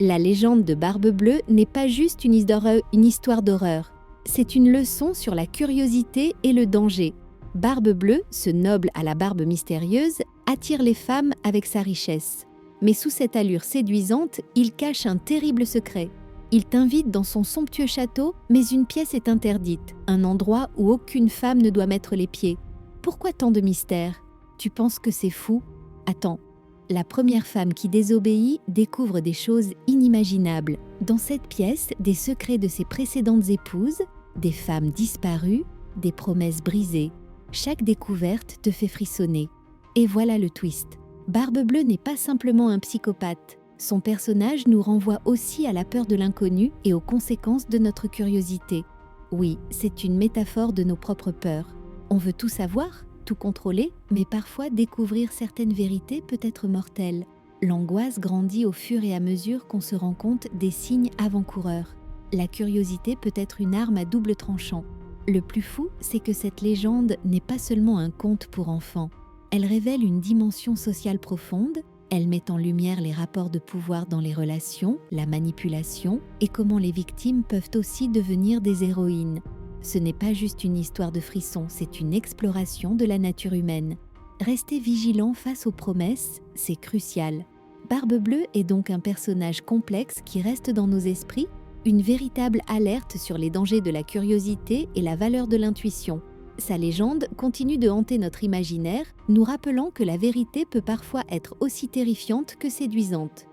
La légende de Barbe Bleue n'est pas juste une histoire d'horreur. C'est une leçon sur la curiosité et le danger. Barbe Bleue, ce noble à la barbe mystérieuse, attire les femmes avec sa richesse. Mais sous cette allure séduisante, il cache un terrible secret. Il t'invite dans son somptueux château, mais une pièce est interdite, un endroit où aucune femme ne doit mettre les pieds. Pourquoi tant de mystère? Tu penses que c'est fou? Attends. La première femme qui désobéit découvre des choses inimaginables. Dans cette pièce, des secrets de ses précédentes épouses, des femmes disparues, des promesses brisées. Chaque découverte te fait frissonner. Et voilà le twist. Barbe Bleue n'est pas simplement un psychopathe. Son personnage nous renvoie aussi à la peur de l'inconnu et aux conséquences de notre curiosité. Oui, c'est une métaphore de nos propres peurs. On veut tout savoir, tout contrôler, mais parfois découvrir certaines vérités peut être mortel. L'angoisse grandit au fur et à mesure qu'on se rend compte des signes avant-coureurs. La curiosité peut être une arme à double tranchant. Le plus fou, c'est que cette légende n'est pas seulement un conte pour enfants. Elle révèle une dimension sociale profonde, elle met en lumière les rapports de pouvoir dans les relations, la manipulation et comment les victimes peuvent aussi devenir des héroïnes. Ce n'est pas juste une histoire de frissons, c'est une exploration de la nature humaine. Rester vigilant face aux promesses, c'est crucial. Barbe Bleue est donc un personnage complexe qui reste dans nos esprits, une véritable alerte sur les dangers de la curiosité et la valeur de l'intuition. Sa légende continue de hanter notre imaginaire, nous rappelant que la vérité peut parfois être aussi terrifiante que séduisante.